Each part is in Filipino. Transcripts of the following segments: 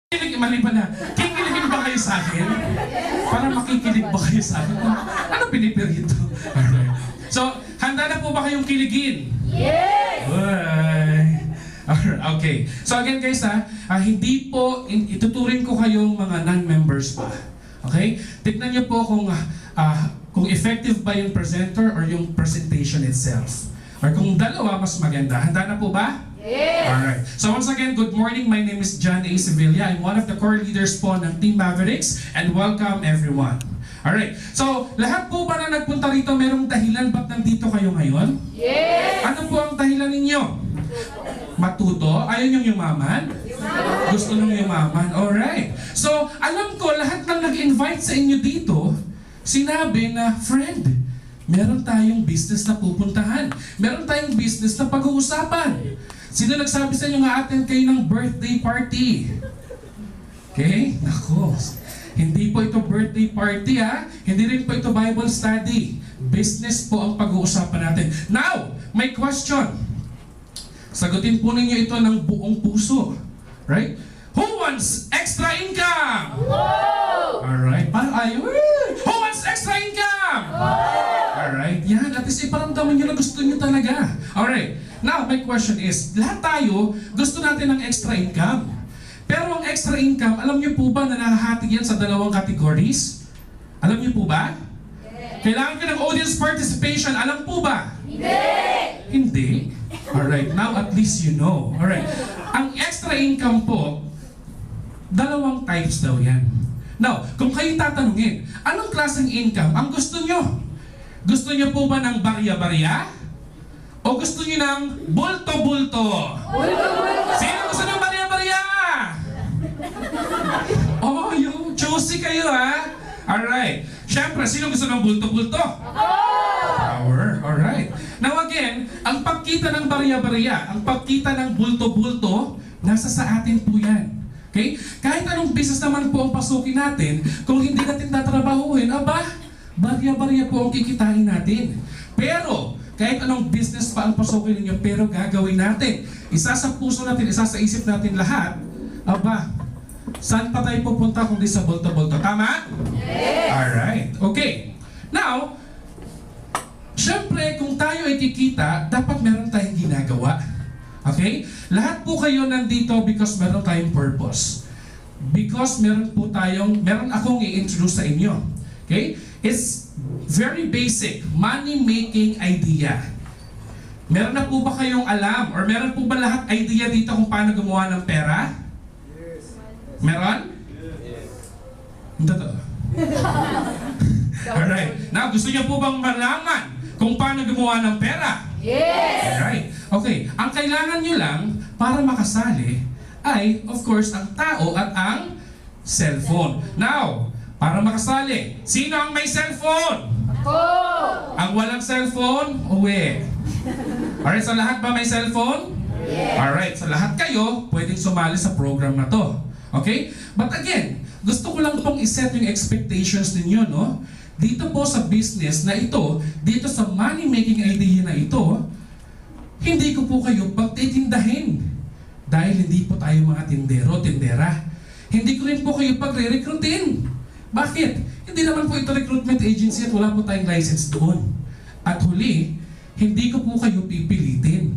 Mali pa na. Kikiligin ba kayo sa akin? Parang makikilig ba kayo sa akin? Ano pinipirito? Alright. So, handa na po ba kayong kiligin? Yes! Alright, okay. So again guys hindi po ituturing ko kayong mga non-members pa. Okay? Tignan niyo po kung effective ba yung presenter or yung presentation itself. Or kung dalawa, mas maganda. Handa na po ba? Yes! Alright. So once again, good morning. My name is John A. Sevilla. I'm one of the core leaders po ng Team Mavericks and welcome everyone. Alright. So lahat po ba na nagpunta rito, merong dahilan ba't nandito kayo ngayon? Yes! Ano po ang dahilan ninyo? Matuto? Ayaw niyong yumaman? Gusto niyong yumaman? Alright. So alam ko, lahat ng nag-invite sa inyo dito, sinabi na, friend, meron tayong business na pupuntahan. Meron tayong business na pag-uusapan. Sino nagsabi sa inyo nga attend kayo ng birthday party? Okay? Nako. Hindi po ito birthday party Hindi rin po ito Bible study. Business po ang pag-uusapan natin. Now, may question. Sagutin po ninyo ito ng buong puso. Right? Who wants extra income? Whoa! Alright. Parang ayaw. Who wants extra income? Alright. Yan. At least iparamdaman nyo na gusto nyo talaga. Alright. Now, my question is, lahat tayo gusto natin ng extra income. Pero ang extra income, alam nyo po ba na nahahati yan sa dalawang categories? Alam nyo po ba? Yes. Kailangan ka ng audience participation. Alam po ba? Hindi! Hindi? Alright, now at least you know. Alright. Ang extra income po, dalawang types daw yan. Now, kung kayo tatanungin, anong klaseng income ang gusto nyo? Gusto nyo po ba ng barya-barya? O gusto nyo ng bulto-bulto? Bulto-bulto! Sino gusto ng barya-barya? Oh, yung choosy kayo Alright. Siyempre, sino gusto ng bulto-bulto? Power. Alright. Now again, ang pagkita ng barya-barya, ang pagkita ng bulto-bulto, nasa sa atin po yan. Okay? Kahit anong business naman po ang pasukin natin, kung hindi natin tatrabahuhin, barya-barya po ang kikitain natin. Pero, kahit anong business pa ang pasukin ninyo, pero gagawin natin. Isa sa puso natin, isa sa isip natin lahat, saan pa tayo pupunta kung di sa bulto-bulto? Tama? Yes! Alright. Okay. Now, syempre, kung tayo ay kikita, dapat meron tayong ginagawa. Okay? Lahat po kayo nandito because meron tayong purpose. Because meron akong i-introduce sa inyo. Okay? It's very basic. Money-making idea. Meron na po ba kayong alam? Or meron po ba lahat idea dito kung paano gumawa ng pera? Meron? Yes. Totoo. Alright. Now, gusto niyo po bang malaman kung paano gumawa ng pera? Yes! Alright. Okay. Ang kailangan nyo lang para makasali ay, of course, ang tao at ang cellphone. Now, para makasali, sino ang may cellphone? Ako! Ang walang cellphone, uwi. Alright, so lahat ba may cellphone? Yes! Alright, so lahat kayo pwedeng sumali sa program na to. Okay? But again, gusto ko lang pong iset yung expectations ninyo, no? Dito po sa business na ito, dito sa money-making idea na ito, hindi ko po kayo pagtitindahin. Dahil hindi po tayo mga tindero, tindera. Hindi ko rin po kayo pagre-recruitin. Bakit? Hindi naman po ito recruitment agency at wala po tayong license doon. At huli, hindi ko po kayo pipilitin.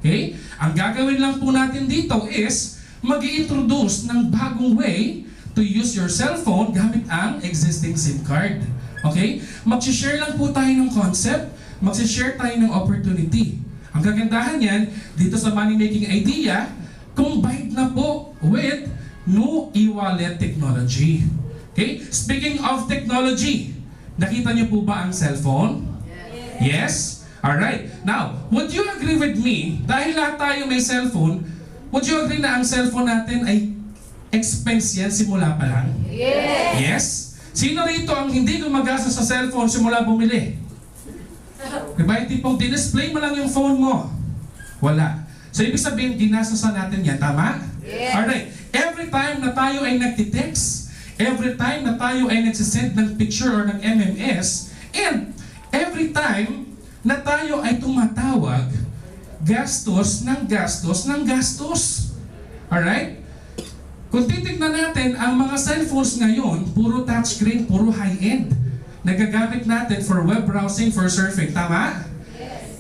Okay? Ang gagawin lang po natin dito is mag-i-introduce ng bagong way to use your cellphone gamit ang existing SIM card. Okay? Mag-share lang po tayo ng concept, mag-share tayo ng opportunity. Ang kagandahan yan, dito sa money-making idea, combined na po with new e-wallet technology. Okay? Speaking of technology, nakita niyo po ba ang cellphone? Yes? Alright. Now, would you agree with me, dahil lahat tayo may cellphone, would you agree na ang cellphone natin ay expense yan simula pa lang? Yes! Yes? Sino rito ang hindi gumagasa sa cellphone simula bumili? Diba? Yung tipong display mo lang yung phone mo. Wala. So, ibig sabihin, ginasasan natin yan. Tama? Yes! Alright. Every time na tayo ay nagtitext, every time na tayo ay nagsisend ng picture or ng MMS, and every time na tayo ay tumatawag, gastos ng gastos ng gastos. Alright? Kung titignan natin, ang mga cellphones ngayon, puro touchscreen, puro high-end. Nagagamit natin for web browsing, for surfing. Tama?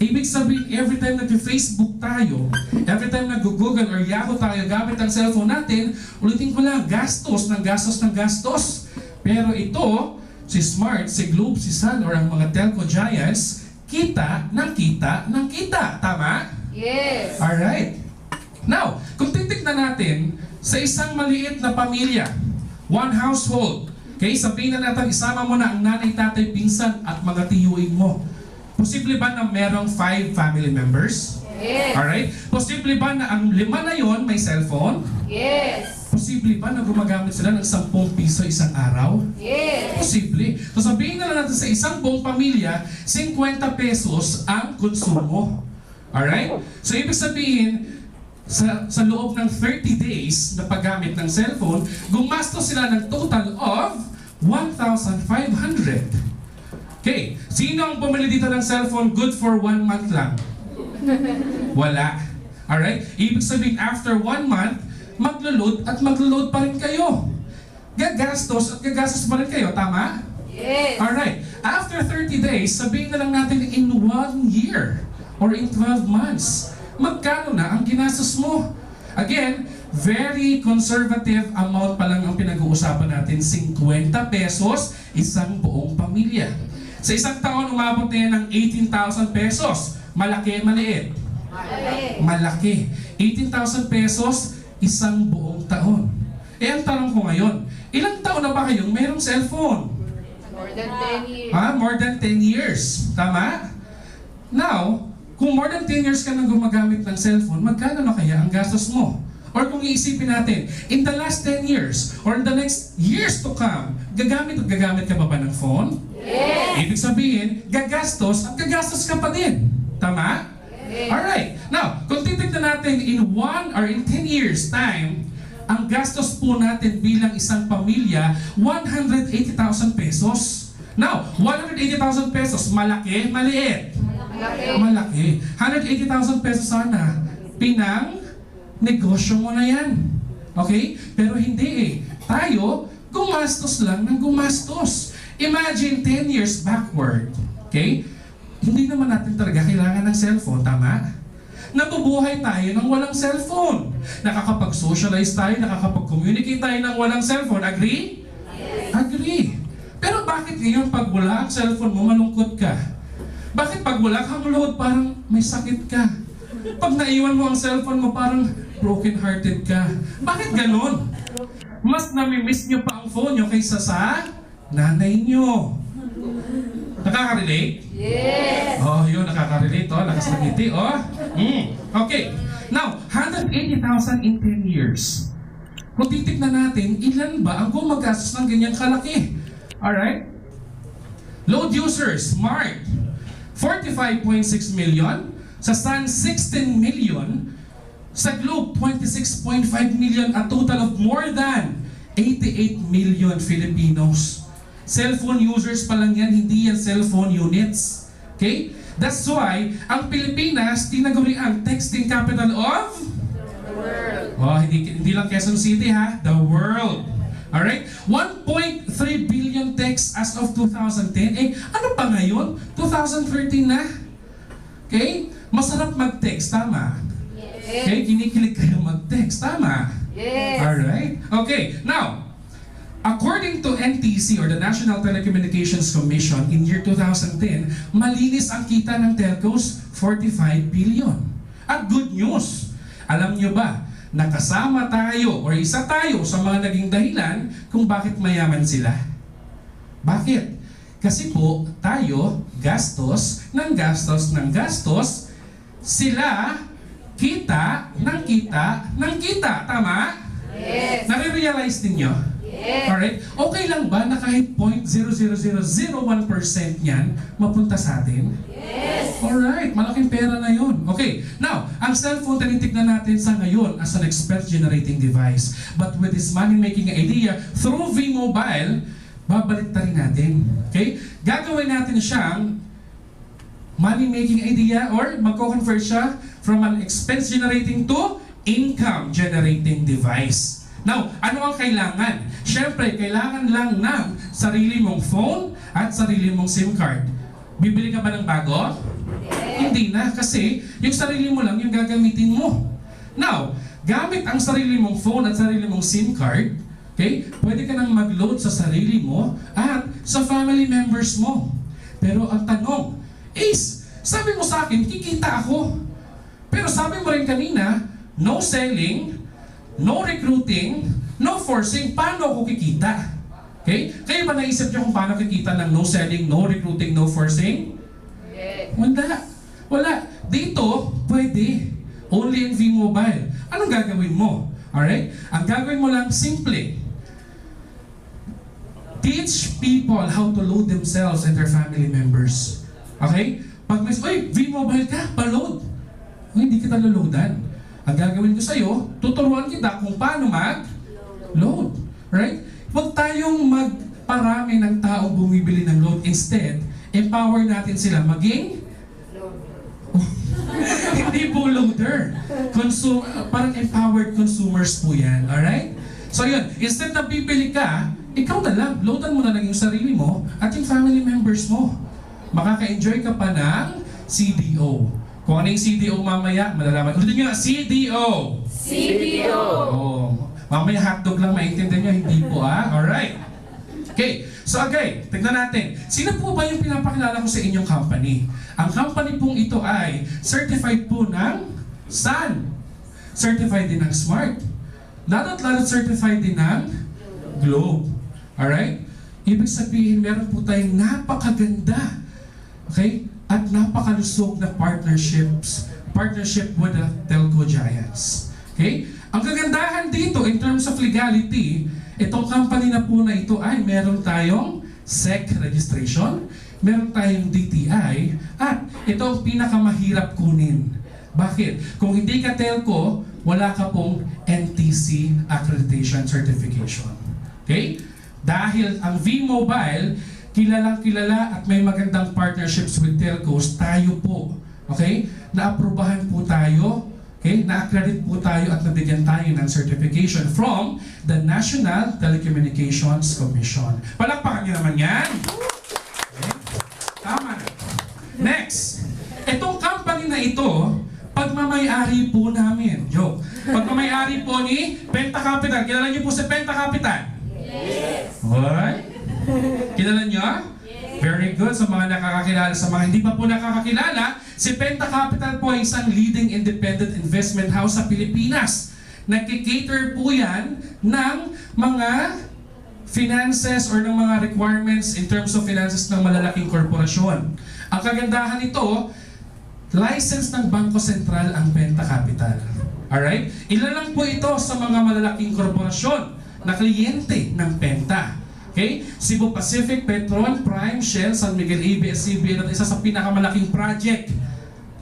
Ibig sabihin, every time nag-Facebook tayo, every time nag-Google or Yahoo tayo gamit ang cellphone natin, ulitin ko lang, gastos ng gastos ng gastos. Pero ito, si Smart, si Globe, si Sun, or ang mga telco giants, kita ng kita ng kita. Tama? Yes. Alright. Now, kung titignan natin, sa isang maliit na pamilya, one household, okay, sabihin na natin, isama mo na ang nanay, tatay, pinsan, at mga tiyuin mo. Posible ba na merong 5 family members? Yes. Alright? Posible ba na ang 5 na yon may cellphone? Yes. Posible ba na gumagamit sila ng 10 piso isang araw? Yes. Posible. So sabihin na lang natin sa isang buong pamilya, 50 pesos ang konsumo. Alright? So ibig sabihin, sa loob ng 30 days na paggamit ng cellphone, gumastos sila ng total of 1,500. Okay, sino ang bumili dito ng cellphone good for 1 month lang? Wala. Alright? Ibig sabihin, after 1 month, maglo-load at maglo-load pa rin kayo. Gagastos at gagastos pa rin kayo, tama? Yes. Alright, after 30 days, sabihin na lang natin in 1 year or in 12 months, magkano na ang ginastos mo? Again, very conservative amount pa lang ang pinag-uusapan natin, 50 pesos, isang buong pamilya. Sa isang taon, umabot na yan ng 18,000 pesos. Malaki, maliit? Malaki. Malaki. 18,000 pesos, isang buong taon. Eh, ang tanong ko ngayon, ilang taon na ba kayong mayroong cellphone? More than 10 years. More than 10 years. Tama? Now, kung more than 10 years ka nang gumagamit ng cellphone, magkano na kaya ang gastos mo? Or kung iisipin natin, in the last 10 years, or in the next years to come, gagamit ka pa ba ng phone? Yes. Ibig sabihin, gagastos at gagastos ka pa din. Tama? Yes. Alright. Now, kung titignan natin in 1 or in 10 years time, ang gastos po natin bilang isang pamilya, 180,000 pesos. Now, 180,000 pesos, malaki, maliit? Malaki. Malaki. 180,000 pesos sana. Pinang negosyo mo na yan. Okay? Pero hindi eh. Tayo, gumastos lang ng gumastos. Imagine 10 years backward. Okay? Hindi naman natin talaga kailangan ng cellphone, tama? Nabubuhay tayo ng walang cellphone. Nakakapag-socialize tayo, nakakapag-communicate tayo ng walang cellphone. Agree? Yes. Agree. Pero bakit ngayon pag wala ang cellphone mo, malungkot ka? Bakit pag wala kang load, parang may sakit ka? Pag naiwan mo ang cellphone mo, parang broken-hearted ka. Bakit ganon? Mas namimiss nyo pa ang phone nyo kaysa sa nanay nyo. Nakaka-relate? Yes. Oh, yun, nakaka-relate. Oh, lakas ng ngiti. Oh. Okay. Now, 180,000 in 10 years. Kung titignan natin, ilan ba ang gumagastos ng ganyang kalaki? Alright? Load users, Smart, 45.6 million. Sa Sun, 16 million. Sa Globe, 26.5 million. A total of more than 88 million Filipinos. Cellphone users pa lang yan, hindi yan cellphone units. Okay? That's why, ang Pilipinas, tinaguri ang texting capital of? The world. Oh, hindi lang Quezon City ha, the world. Alright? 1.3 billion texts as of 2010. Eh, ano pa ngayon? 2013 na? Okay? Masarap mag-text, tama? Yes. Okay? Kinikilig kayo mag-text, tama? Yes. Alright? Okay, now, according to NTC or the National Telecommunications Commission in year 2010, malinis ang kita ng telcos, 45 billion. At good news, alam nyo ba, nakasama tayo or isa tayo sa mga naging dahilan kung bakit mayaman sila. Bakit? Kasi po, tayo, gastos ng gastos ng gastos, sila, kita ng kita ng kita. Tama? Yes. Nare-realize ninyo? Yes. Alright? Okay lang ba na kahit 0.00001% yan mapunta sa atin? Yes. Alright, malaking pera na yun. Okay, now, ang cellphone tinitignan natin sa ngayon as an expense-generating device. But with this money-making idea, through V-Mobile, babalik rin natin. Okay? Gagawin natin siyang money-making idea or magko-convert siya from an expense-generating to income-generating device. Now, ano ang kailangan? Siyempre, kailangan lang ng sarili mong phone at sarili mong SIM card. Bibili ka ba ng bago? Hindi na, kasi yung sarili mo lang yung gagamitin mo. Now, gamit ang sarili mong phone at sarili mong SIM card, okay, pwede ka nang mag-load sa sarili mo at sa family members mo. Pero ang tanong is, sabi mo sa akin, kikita ako. Pero sabi mo rin kanina, no selling, no recruiting, no forcing, paano ako kikita? Okay? Kayo ba naisip niyo kung paano kikita ng no selling, no recruiting, no forcing? Yes. Wala. Dito, pwede. Only in V-Mobile. Anong gagawin mo? Alright? Ang gagawin mo lang, simple. Teach people how to load themselves and their family members. Okay? Pag may, oy, V-Mobile ka, pa-load. Hindi kita loloadan. Ang gagawin ko sa'yo, tuturuan kita kung paano mag-load. Right? Huwag tayong magparami ng taong bumibili ng load. Instead, empower natin sila maging hindi po loader. Parang empowered consumers po yan. Alright? So yun, instead na bibili ka, ikaw na lang, loadan mo na lang yung sarili mo at yung family members mo. Makaka-enjoy ka pa ng CDO. Kung ano yung CDO mamaya, malalaman. Ulitin nyo na, CDO! CDO. Oh, mamaya hotdog lang maintindihan nyo, hindi po Alright. Okay, so okay, tignan natin. Sino po ba yung pinapakilala ko sa inyong company? Ang company pong ito ay certified po ng SAN. Certified din ng SMART. Lalo't certified din ng Globe. Alright? Ibig sabihin, meron po tayong napakaganda, okay, at napakalusog na partnership with the telco giants. Okay? Ang kagandahan dito in terms of legality, itong company na po na ito ay meron tayong SEC registration, meron tayong DTI, at ito ang pinakamahirap kunin. Bakit? Kung hindi ka telco, wala ka pong NTC accreditation certification. Okay? Dahil ang V-Mobile, kilalang-kilala at may magandang partnerships with telcos, tayo po, okay? Naaprubahan po tayo, okay? Na-accredit po tayo at nabigyan tayo ng certification from the National Telecommunications Commission. Palakpakan niyo naman yan. Okay? Tama na. Next, itong company na ito, pagmamay-ari po namin. Joke. Pagmamay-ari po ni Penta Capital. Kilala niyo po si Penta Capital? Yes. What? Kilala niyo? Yes. Very good. Sa mga nakakakilala, sa mga hindi pa po nakakakilala, si Penta Capital po ay isang leading independent investment house sa Pilipinas. Nagki-cater po yan ng mga finances or ng mga requirements in terms of finances ng malalaking korporasyon. Ang kagandahan nito, license ng Bangko Sentral ang Penta Capital. Alright? Ilan lang po ito sa mga malalaking korporasyon na kliyente ng Penta. Okay? Cebu Pacific, Petron, Prime, Shell, San Miguel, ABS-CBN at isa sa pinakamalaking project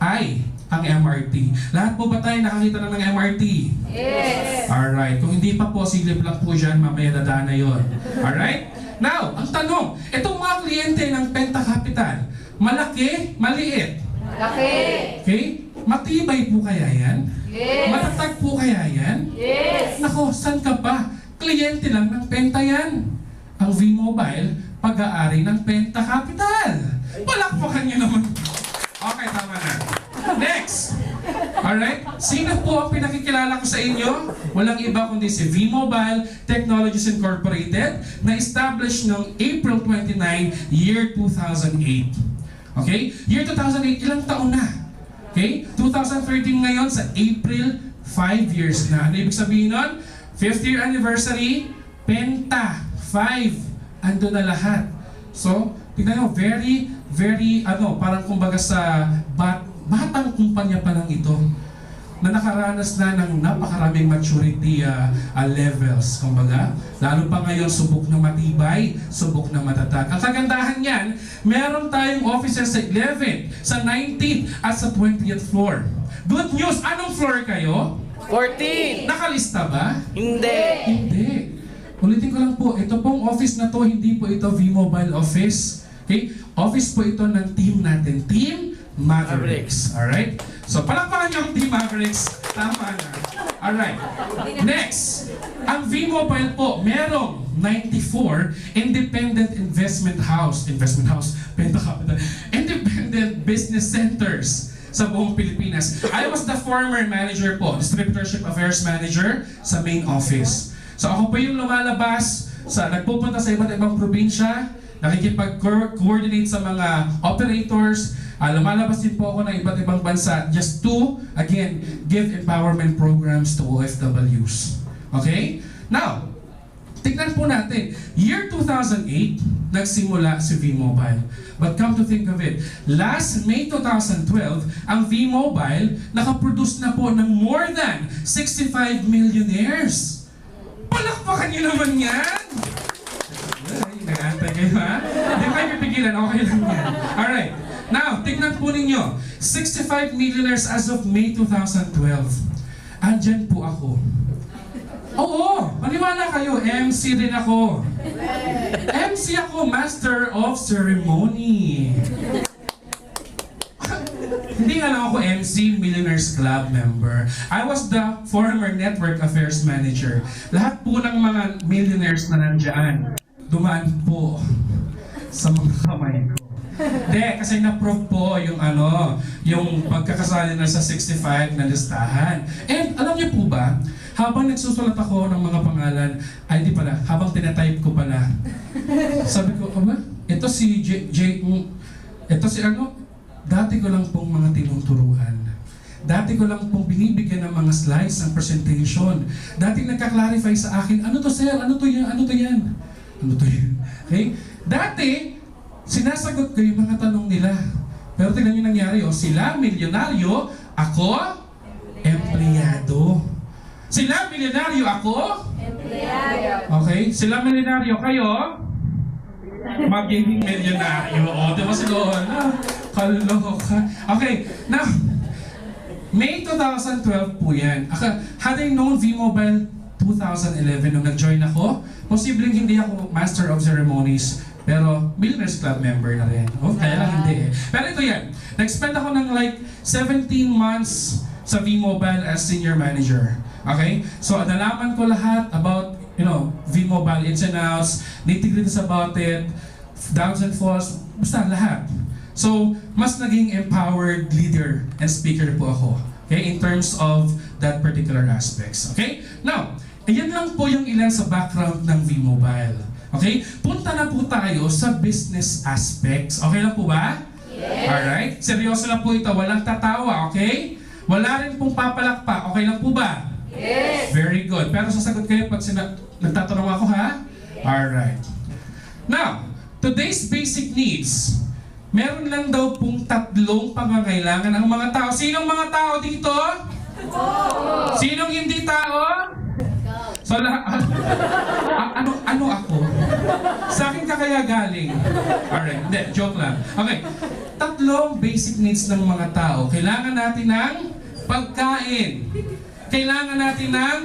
ay ang MRT. Lahat po ba tayo nakakita na ng MRT? Yes. Alright. Kung hindi pa po, silip lang po dyan, mamaya dadaan na yun. Alright? Now, ang tanong, itong mga kliyente ng Penta Capital, malaki, maliit? Laki. Okay? Matibay po kaya yan? Yes. Matatag po kaya yan? Yes. Nako, saan ka ba? Kliyente lang ng Penta yan. Ang V-Mobile, pag-aari ng Penta Capital. Palakpakan niyo naman. Okay, tama na. Next. Alright? Sino po ang pinakikilala ko sa inyo? Walang iba kundi si V-Mobile Technologies Incorporated na established noong April 29, year 2008. Okay? Year 2008, ilang taon na? Okay? 2013 ngayon sa April, 5 years na. Ano ibig sabihin nun? 5th year anniversary, Penta, 5. Ando na lahat. So, tignan nyo, very, parang kumbaga sa batang kumpanya pa lang ito na nakaranas na ng napakaraming maturity levels, kumbaga. Lalo pa ngayon, subok na matibay, subok na matatag. Ang kagandahan yan, meron tayong offices sa 11th, sa 19th, at sa 20th floor. Good news, anong floor kayo? 14! Nakalista ba? Hindi! Hindi. Ulitin ko lang po, ito pong office na to, hindi po ito V-Mobile office. Okay? Office po ito ng team natin, Team Mavericks. Alright? So, palakpakan niyo ang Team Mavericks. Tama na. Alright. Next, ang V-Mobile po, merong 94 independent investment house, benta capital, independent business centers sa buong Pilipinas. I was the former manager po, distributorship affairs manager sa main office. So ako po yung lumalabas, nagpupunta sa iba't ibang probinsya, nakikipag-coordinate sa mga operators, lumalabas din po ako ng iba't ibang bansa just to, again, give empowerment programs to OFWs. Okay? Now, tignan po natin, year 2008, nagsimula si V-Mobile. But come to think of it, last May 2012, ang V-Mobile nakaproduce na po ng more than 65 millionaires. Palakpakan niyo naman yan! Ay, nag-aantay kayo ha? Hindi kayo pipigilan, okay lang yan. Alright, now, tignan po ninyo, 65 millionaires as of May 2012. Andyan po ako. Oo, maniwala kayo, MC rin ako. MC ako, Master of Ceremony. Hindi nga lang ako MC, Millionaires Club member. I was the former Network Affairs Manager. Lahat po ng mga millionaires na nandyan, dumaan po sa mga kamay ko. Hindi, kasi na-prove po yung pagkakasali na sa 65 na listahan. And alam niyo po ba, habang nagsusulat ako ng mga pangalan, di pala, habang tinatype ko pala, sabi ko, ito si dati ko lang pong mga tinuturuan. Dati ko lang pong binibigyan ng mga slides ng presentation. Dati nagka-clarify sa akin, ano to sir, ano to yan? Okay? Dati, sinasagot ko yung mga tanong nila. Pero tingnan nyo nangyari, sila milyonaryo, ako, empleyado. Sila milyonaryo, ako? Empleyado. Okay? Sila milyonaryo, kayo? Magiging milyonaryo. Diba si Lohan? Kaloka. Okay, now, May 2012 po yan. Had I known V-Mobile 2011 nung nag-join ako, posibleng hindi ako Master of Ceremonies, pero Millionaires Club member na rin. Kaya lang hindi eh. Pero ito yan. Nag-spend ako ng like 17 months sa V-Mobile as senior manager. Okay? So, nalaman ko lahat about, V-Mobile ins and outs, nitty-gritties about it, downs and falls, basta lahat. So, mas naging empowered leader and speaker po ako. Okay? In terms of that particular aspects. Okay? Now, ayan lang po yung ilan sa background ng V-Mobile. Okay? Punta na po tayo sa business aspects. Okay lang po ba? Yes. Alright? Seryoso na po ito. Walang tatawa, okay? Wala rin pong papalakpak. Okay lang po ba? Yes. Very good. Pero sasagot kayo pag nagtatanong ako, ha? Alright. Now, today's basic needs. Meron lang daw pong 3 pangangailangan ng mga tao. Sinong mga tao dito? Sinong hindi tao? So, ano ako? Sa akin ka kaya galing? Alright, hindi, joke lang. Okay, 3 basic needs ng mga tao. Kailangan natin ng pagkain. Kailangan natin ng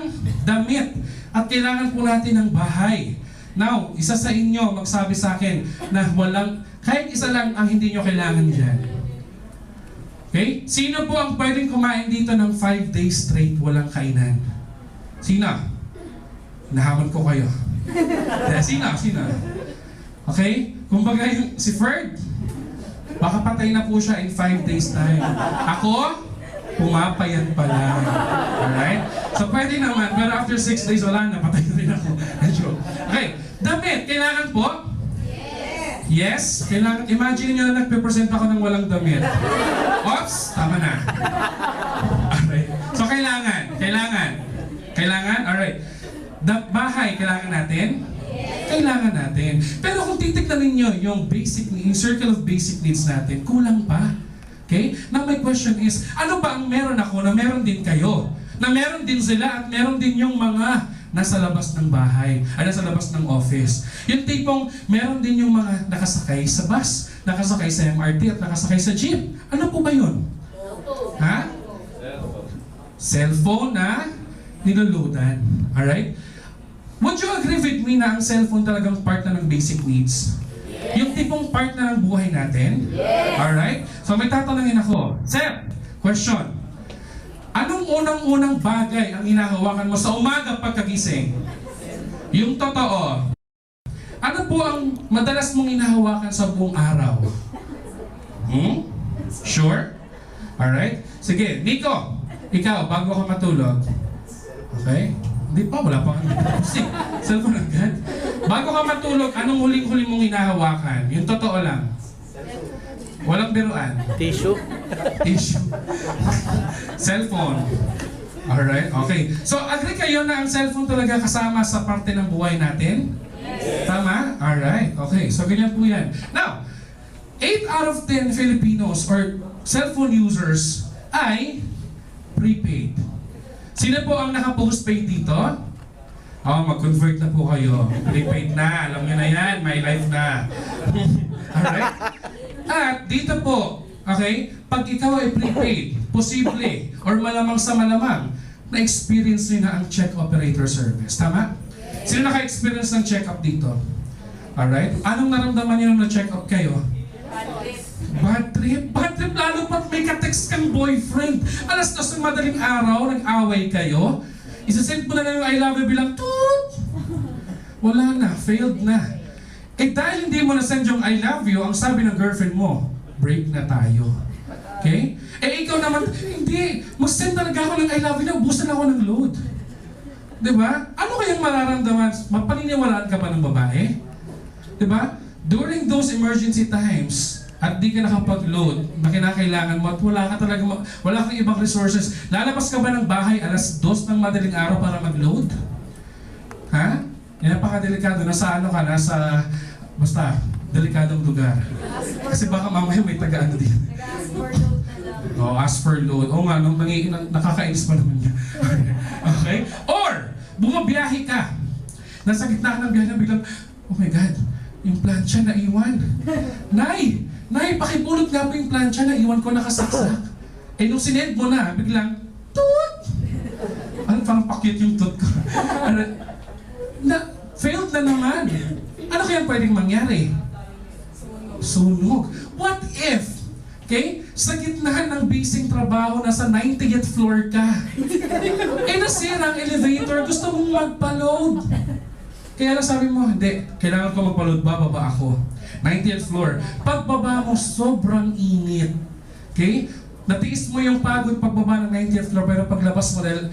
damit. At kailangan po natin ng bahay. Now, isa sa inyo magsabi sa akin na kahit isa lang ang hindi nyo kailangan dyan. Okay? Sino po ang pwedeng kumain dito ng 5 days straight walang kainan? Sino? Nahaman ko kayo. Sino? Okay? Kumbaga si Ferd, baka patay na po siya in 5 days time. Ako, pumapayat pa lang. Alright? So pwede naman, pero after 6 days wala na, patay na rin ako. Okay, damit, kailangan po? Yes, kailangan. Imagine nyo na nagpe-present ako ng walang damit. Oops, tama na. Alright. So kailangan. Alright. Bahay, kailangan natin? Kailangan natin. Pero kung titignan ninyo yung circle of basic needs natin, kulang pa. Okay? Now my question is, ano ba ang meron ako na meron din kayo? Na meron din sila at meron din yung mga nasa labas ng bahay, nasa labas ng office. Yung tipong meron din yung mga nakasakay sa bus, nakasakay sa MRT at nakasakay sa jeep. Ano po ba yun? Ha? Cellphone na niluludan. Alright? Would you agree with me na ang cellphone talagang part na ng basic needs? Yung tipong part na ng buhay natin? Alright? So may tatanungin ako. Sir, question. Anong unang-unang bagay ang hinahawakan mo sa umaga pagkagising? Yung totoo. Ano po ang madalas mong hinahawakan sa buong araw? Sure? Alright? Sige, Nico, ikaw, bago ka matulog. Okay? Hindi pa, wala pa. Cellphone agad. Bago ka matulog, anong huling-huling mong hinahawakan? Yung totoo lang. Walang biruan. Tissue. Issue. Cellphone. Alright, okay. So, agree kayo na ang cellphone talaga kasama sa parte ng buhay natin? Yes. Tama? Alright, okay. So, ganyan po yan. Now, 8 out of 10 Filipinos or cellphone users ay prepaid. Sino po ang naka-postpaid dito? Mag-convert na po kayo. Prepaid na. Alam nyo na yan. My life na. Alright? At dito po, okay, pag ikaw ay prepaid, posible, or malamang sa malamang, na-experience nyo na ang check operator service. Tama? Sino naka-experience ng check-up dito? Alright? Anong naramdaman nyo nung na-check-up kayo? Bad trip? Bad trip lalo pat may ka-text kang boyfriend. Alas 2 ng madaling araw, nag-away kayo. Isasend mo na lang yung I love you bilang toot! Wala na, failed na. Eh dahil hindi mo na-send yung I love you, ang sabi ng girlfriend mo, break na tayo. Okay? Eh ikaw naman, hindi. Mag-send talaga ako ng I love you na, ubusan ako ng load. Diba? Ano kayang mararamdaman? Mapaniniwalaan ka pa ng babae? Diba? During those emergency times, at di ka nakapag-load na kinakailangan mo at wala kang ibang resources, lalabas ka ba ng bahay alas 2 ng madaling araw para mag-load? Ha? Yan, napaka-delikado. Nasa ano ka? Nasa, basta, delikadong lugar. Kasi baka mamaya may taga-ano din. Ask for load. Oo nga, nakakainis pa naman yan. Okay? Or, bumabiyahe ka. Nasa gitna ka ng biyahe na biglang, oh my God, yung plancha na iwan. Nay, pakipulot nga po yung plancha na iwan ko nakasaksak. Eh nung sinend mo na, biglang, toot! Ano, parang pakit yung toot ko. Failed na naman. Ano kaya pwedeng mangyari? Sunog. What if, okay, sa gitna ng basing trabaho, nasa 90th floor ka, eh nasira ang elevator, gusto mong magpa-load. Kaya lang sabi mo, hindi, kailangan ko magpa-load, bababa ako. 90th floor. Pagbaba mo, sobrang init. Okay? Natiis mo yung pagod pagbaba ng 90th floor, pero paglabas mo dahil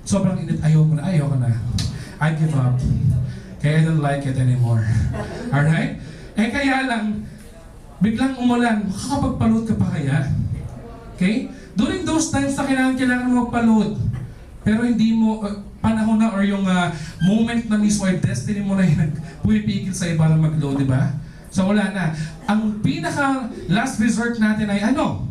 sobrang init, ayaw ko na. I give up. Kaya I don't like it anymore. Alright? Eh kaya lang, biglang umulan, makakapagpa-load ka pa kaya? Okay? During those times na kailangan mo magpa-load, pero hindi mo, panahon na or yung moment na mismo ay destiny mo na yung pumipigil sa'yo para mag-load, di ba? So wala na. Ang pinaka last resort natin ay ano?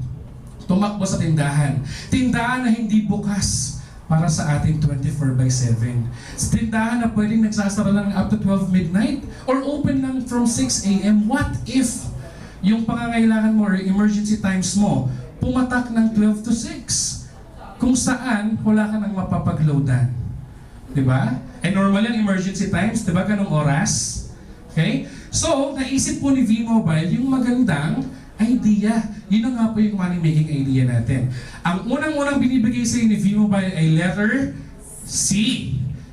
Tumakbo sa tindahan. Tindahan na hindi bukas para sa ating 24/7. Sa tindahan na pwedeng nagsasara lang up to 12 midnight or open lang from 6 a.m. What if yung pangangailangan mo or emergency times mo pumatak ng 12 to 6? Kung saan wala ka nang mapapagloadan. Diba? And normal yung emergency times, diba ganong oras? Okay? So, naisip po ni V-Mobile yung magandang idea. Yun na nga po yung money-making idea natin. Ang unang-unang binibigay sa ni V-Mobile ay letter C.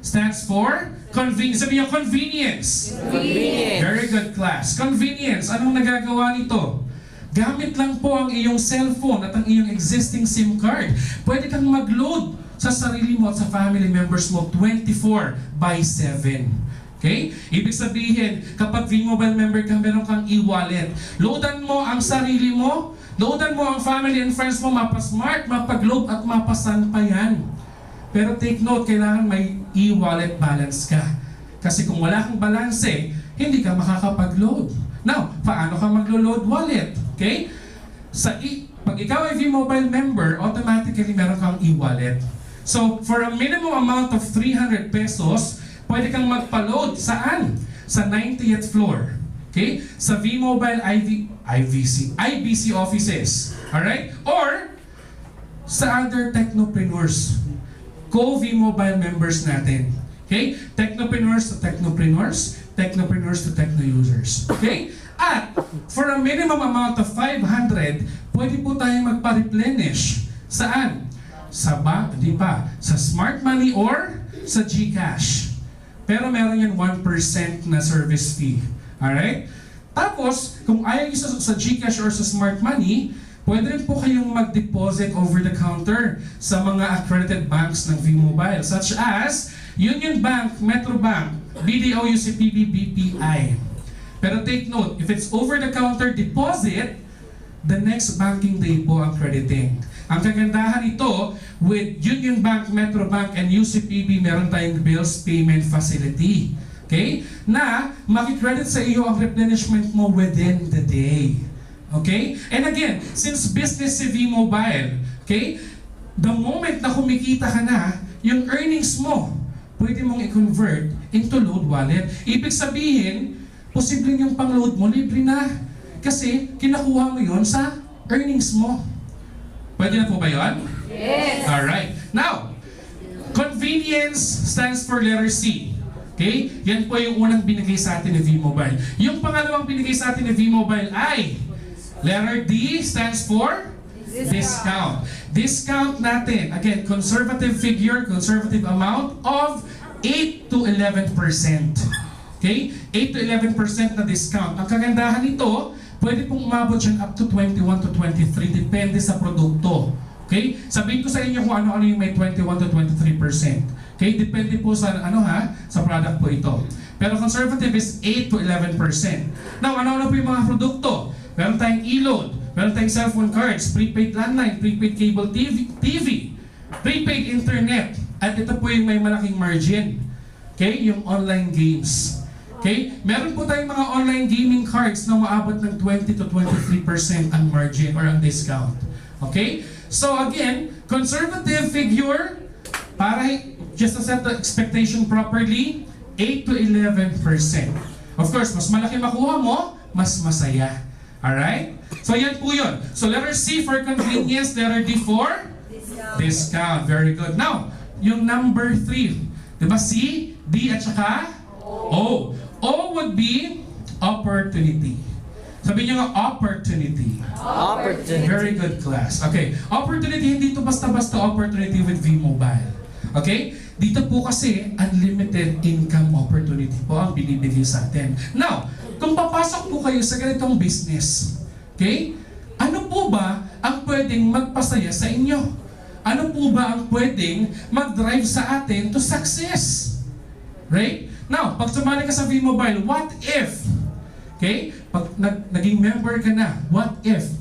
Stands for convenience. Sabi niyo, convenience. Convenience. Very good class. Convenience. Anong nagagawa nito? Gamit lang po ang iyong cellphone at ang iyong existing SIM card. Pwede kang mag-load sa sarili mo at sa family members mo 24/7. Okay? Ibig sabihin, kapag V-Mobile member ka, meron kang e-wallet. Loadan mo ang sarili mo, loadan mo ang family and friends mo, mapa-smart, mapa-globe at mapasan pa yan. Pero take note, kailangan may e-wallet balance ka. Kasi kung wala kang balanse, hindi ka makakapag-load. Now, paano ka maglo-load wallet? Okay? Pag ikaw ay V-Mobile member, automatically meron kang e-wallet. So, for a minimum amount of 300 pesos, pwede kang magpa-load. Saan? Sa 90th floor. Okay? Sa V-Mobile IBC offices. Alright? Or, sa other technopreneurs. Co-V-Mobile members natin. Okay? Technopreneurs to technopreneurs. Technopreneurs to techno-users. Okay? At, for a minimum amount of 500, pwede po tayong magpa-replenish. Saan? sa bank, di ba? Sa Smart Money or sa GCash. Pero meron yan 1% na service fee. Alright? Tapos, kung ayaw nyo sa GCash or sa Smart Money, pwede rin po kayong mag-deposit over the counter sa mga accredited banks ng V-Mobile, such as Union Bank, Metro Bank, BDO, UCPB, BPI. Pero take note, if it's over the counter deposit, the next banking day po ang crediting. Ang kagandahan ito, with Union Bank, Metro Bank, and UCPB, meron tayong bills payment facility. Okay? Na makikredit sa iyo ang replenishment mo within the day. Okay? And again, since business si V-Mobile, okay, the moment na kumikita ka na, yung earnings mo, pwede mong i-convert into load wallet. Ibig sabihin, posibleng yung pang-load mo, libre na. Kasi kinakuha mo yon sa earnings mo. Pwede na po ba yun? Yes. Alright. Now, convenience stands for letter C. Okay? Yan po yung unang binigay sa atin ni V-Mobile. Yung pangalawang binigay sa atin ni V-Mobile ay letter D stands for discount. Discount natin, again, conservative figure, conservative amount of 8 to 11%. Okay? 8 to 11% na discount. Ang kagandahan nito, pwede pong umabot yan up to 21 to 23, depende sa produkto. Okay? Sabihin ko sa inyo kung ano-ano yung may 21 to 23%. Okay? Depende po sa sa product po ito. Pero conservative is 8 to 11%. Now, ano-ano po yung mga produkto? Meron tayong e-load, meron tayong cellphone cards, prepaid landline, prepaid cable TV, prepaid internet, at ito po yung may malaking margin. Okay? Yung online games. Okay? Meron po tayong mga online gaming cards na maabot ng 20 to 23% ang margin or ang discount. Okay? So again, conservative figure, para just to set the expectation properly, 8 to 11%. Of course, mas malaki makuha mo, mas masaya. Alright? So yan po yun. So letter C for convenience, letter D for discount. Very good. Now, yung number 3. Diba C, D at saka O. O would be opportunity. Sabi niyo nga, opportunity. Opportunity. Very good class. Okay. Opportunity, hindi to basta-basta opportunity with V-Mobile. Okay? Dito po kasi, unlimited income opportunity po ang binibigay sa atin. Now, kung papasok po kayo sa ganitong business, okay? Ano po ba ang pwedeng magpasaya sa inyo? Ano po ba ang pwedeng mag-drive sa atin to success? Right? Now, pag sumali ka sa V-Mobile, what if? Okay? Pag naging member ka na, what if?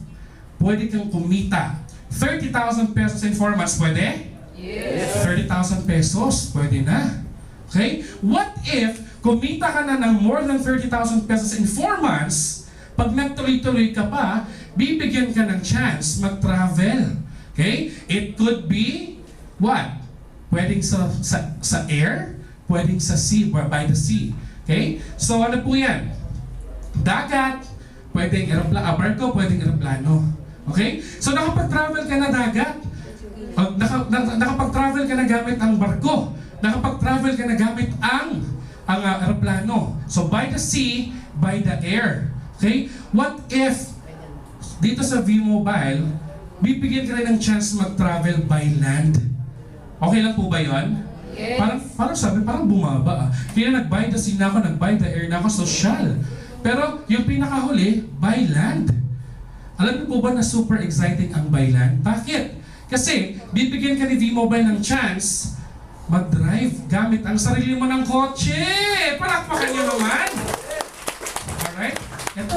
Pwede kang kumita 30,000 pesos in 4 months, pwede? Yes. 30,000 pesos, pwede na. Okay? What if kumita ka na ng more than 30,000 pesos in 4 months, pag nagtuloy-tuloy ka pa, bibigyan ka ng chance mag-travel. Okay? It could be, what? Pwedeng sa air, pwedeng sa sea, or by the sea. Okay? So ano po yan? Dagat, pwedeng barko, pwedeng aeroplano. Okay? So nakapag-travel ka na dagat, nakapag-travel ka na gamit ang barko, nakapag-travel ka na gamit ang aeroplano. So by the sea, by the air. Okay? What if dito sa V-Mobile, bibigyan ka rin ng chance mag-travel by land? Okay lang po ba yun? Yes. Parang bumaba. Kaya nag-by the sea na ako, nag-by the air na ako, social. Pero yung pinakahuli, by land. Alam niyo po ba na super exciting ang by land? Bakit? Kasi bibigyan ka ni V-Mobile ng chance mag-drive gamit ang sarili mo ng kotse. Palakpakan niyo naman. Alright? Ito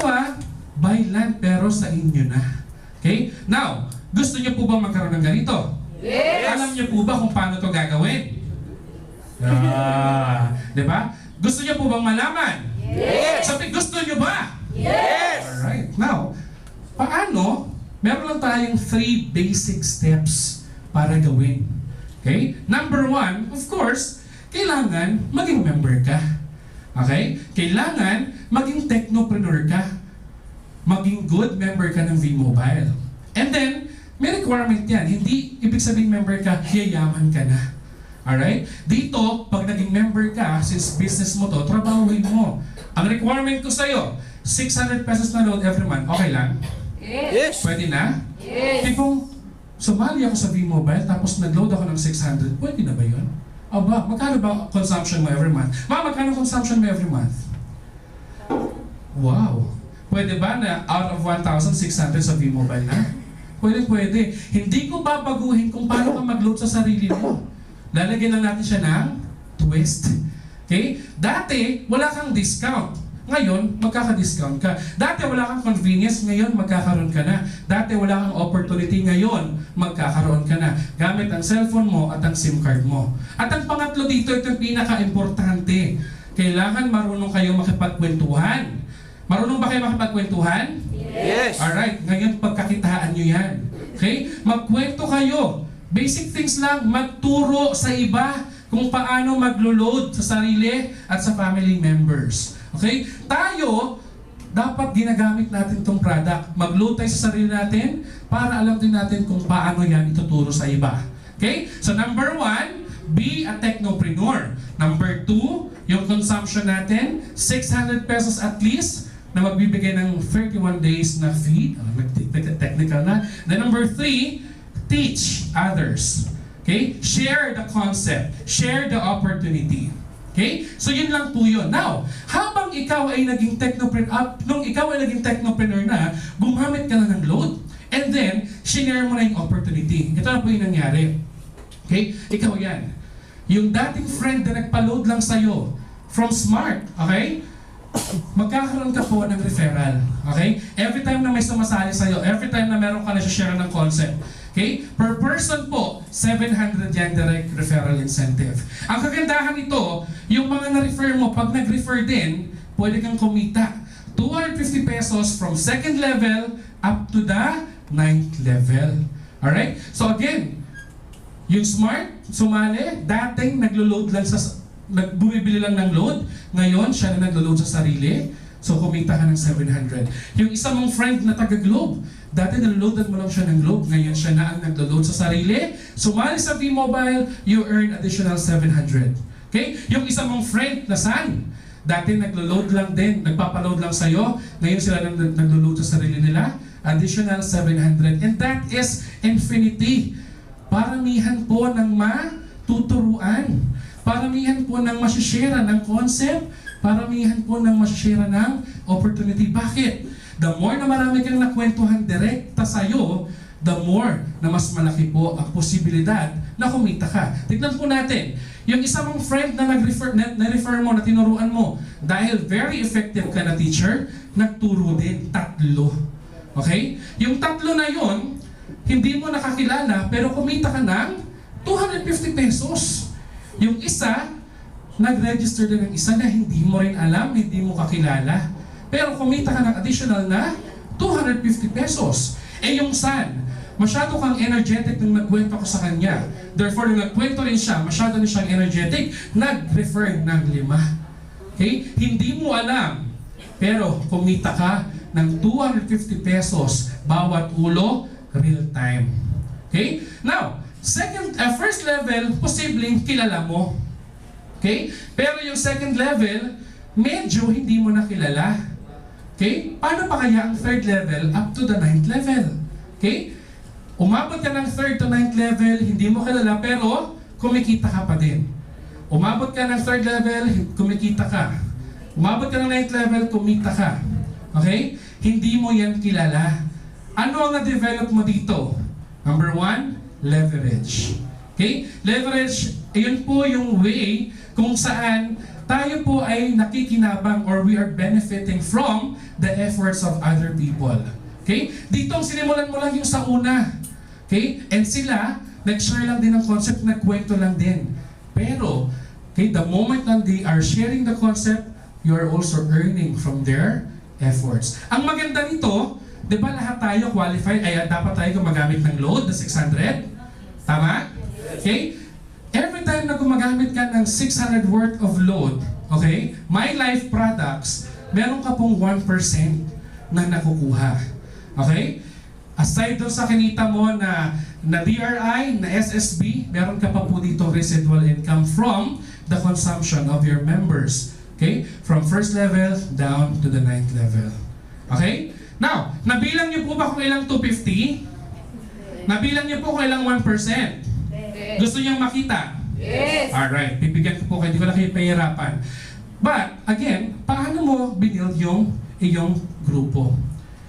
by land pero sa inyo na. Okay? Now, gusto niyo po ba magkaroon ng ganito? Yes. Alam niyo po ba kung paano to gagawin? Di ba? Gusto niyo po bang malaman? Yes. Sabi, gusto niyo ba? Yes. Alright. Now, paano? Meron lang tayong 3 basic steps para gawin. Okay? Number 1, of course, kailangan maging member ka. Okay? Kailangan maging technopreneur ka. Maging good member ka ng V-Mobile. And then, may requirement yan. Hindi ibig sabihin member ka, yayaman ka na. Alright? Dito, pag naging member ka, since business mo to, trabahuin mo. Ang requirement ko sa'yo, 600 pesos na load every month. Okay lang? Yes. Pwede na? Yes. Tipong, sumali ako sa V-Mobile tapos nag-load ako ng 600, pwede na ba yun? Aba, magkano ba consumption mo every month? Magkano consumption mo every month? Wow! Pwede ba na out of 1,600 sa V-Mobile na? Pwede. Hindi ko babaguhin kung paano ka mag-load sa sarili mo. Lalagyan lang natin siya ng twist. Okay? Dati, wala kang discount. Ngayon, magkaka-discount ka. Dati wala kang convenience, ngayon magkakaroon ka na. Dati wala kang opportunity, ngayon magkakaroon ka na. Gamit ang cellphone mo at ang SIM card mo. At ang pangatlo dito, ito yung pinaka-importante. Kailangan marunong kayo makipagkwentuhan. Marunong ba kayo makipagkwentuhan? Yes. Alright, ngayon pagkakitaan nyo yan. Okay? Magkwento kayo. Basic things lang, magturo sa iba kung paano maglo-load sa sarili at sa family members. Okay? Tayo, dapat ginagamit natin tong product. Mag-load tayo sa sarili natin para alam din natin kung paano yan ituturo sa iba. Okay? So number 1, be a technopreneur. Number 2, yung consumption natin, 600 pesos at least, na magbibigay ng 31 days na fee. Technical na. Then number 3, teach others. Okay? Share the concept. Share the opportunity. Okay? So yun lang po yun. Now, habang ikaw ay naging technopreneur, nung ikaw ay naging technopreneur na, gumamit ka na ng load, and then, share mo na yung opportunity. Ito na po yung nangyari. Okay? Ikaw yan. Yung dating friend na nagpa-load lang sa'yo, from Smart, okay? Magkakaroon ka po ng referral. Okay? Every time na may sumasali sa'yo, every time na meron ka na share ng concept, okay? Per person po, 700 yan direct referral incentive. Ang kagandahan nito, yung mga na-refer mo, pag nag-refer din, pwede kang kumita. 250 pesos from 2nd level up to the 9th level. Alright? So again, yung Smart, sumali, dating naglo-load lang bumibili lang ng load, ngayon siya na naglo-load sa sarili, so kumita ka ng 700. Yung isa mong friend na taga-Globe, dati naloloadan mo lang siya ng Globe, ngayon siya na ang naglo-load sa sarili, sumali sa V-Mobile, you earn additional 700. Okay? Yung isa mong friend na Sun, dati naglo-load lang din, nagpapaload lang sa'yo, ngayon sila naglo-load sa sarili nila, additional 700. And that is infinity. Paramihan po ng matuturuan. Paramihan po ng masishare ng concept, paramihan po ng masishare ng opportunity. Bakit? The more na marami kang nakwentuhan direkta sa'yo, the more na mas malaki po ang posibilidad na kumita ka. Tignan po natin, yung isa mong friend na na-refer mo, na tinuruan mo, dahil very effective ka na teacher, nagturo din 3. Okay? Yung 3 na yon, hindi mo nakakilala, pero kumita ka ng 250 pesos. Yung isa, nag-register din ng isa na hindi mo rin alam, hindi mo kakilala. Pero kumita ka ng additional na 250 pesos. Eh yung Sun, masyado kang energetic nung nagkwento ko sa kanya. Therefore, nung nagkwento rin siya, masyado rin siyang energetic, nag-refer ng 5. Okay? Hindi mo alam, pero kumita ka ng 250 pesos bawat ulo, real time. Okay? Now, first level, posibleng kilala mo. Okay? Pero yung 2nd level, medyo hindi mo na kilala. Okay? Paano pa kaya ang 3rd level up to the 9th level? Okay? Umabot ka ng 3rd to 9th level, hindi mo kilala, pero kumikita ka pa din. Umabot ka ng 3rd level, kumikita ka. Umabot ka ng 9th level, kumita ka. Okay? Hindi mo yan kilala. Ano ang na-develop mo dito? Number 1, leverage. Okay? Leverage, ayun po yung way kung saan tayo po ay nakikinabang or we are benefiting from the efforts of other people. Okay? Dito, sinimulan mo lang yung sa una. Okay? And sila, nag-share lang din ng concept, nagkwento lang din. Pero, okay, the moment that they are sharing the concept, you are also earning from their efforts. Ang maganda nito, di ba lahat tayo qualified, ay dapat tayo gumagamit ng load na 600? Tama? Okay? Every time na gumagamit ka ng 600 worth of load, okay, My Life products, meron ka pong 1% na nakukuha. Okay? Aside doon sa kinita mo na DRI, na SSB, meron ka pa po dito residual income from the consumption of your members. Okay? From 1st level down to the 9th level. Okay? Now, nabilang niyo po ba kung ilang 250? Nabilang niyo po kung ilang 1%. Gusto niyang makita? Yes. Alright, bibigyan ko po kayo, hindi ko na kayo pahirapan. But, again, paano mo binild yung iyong grupo?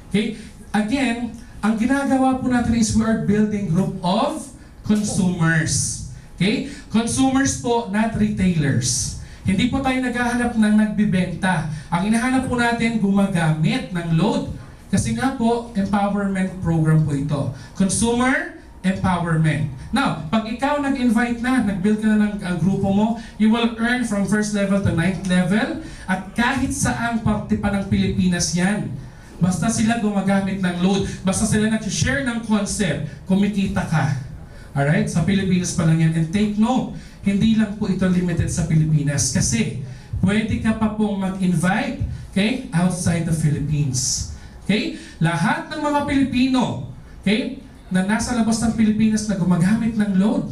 Okay? Again, ang ginagawa po natin is we are building group of consumers. Okay? Consumers po, not retailers. Hindi po tayo naghahanap ng nagbibenta. Ang hinahanap po natin, gumagamit ng load. Kasi nga po, empowerment program po ito. Consumer empowerment. Now, pag ikaw nag-invite na, nag-build ka na ng grupo mo, you will earn from first level to 9th level at kahit saang parte pa ng Pilipinas yan. Basta sila gumagamit ng load, basta sila nag-share ng concept, kumikita ka. Alright? Sa Pilipinas pa lang yan. And take note, hindi lang po ito limited sa Pilipinas kasi pwede ka pa pong mag-invite, okay, outside the Philippines. Okay? Lahat ng mga Pilipino, okay, na nasa labas ng Pilipinas na gumagamit ng load,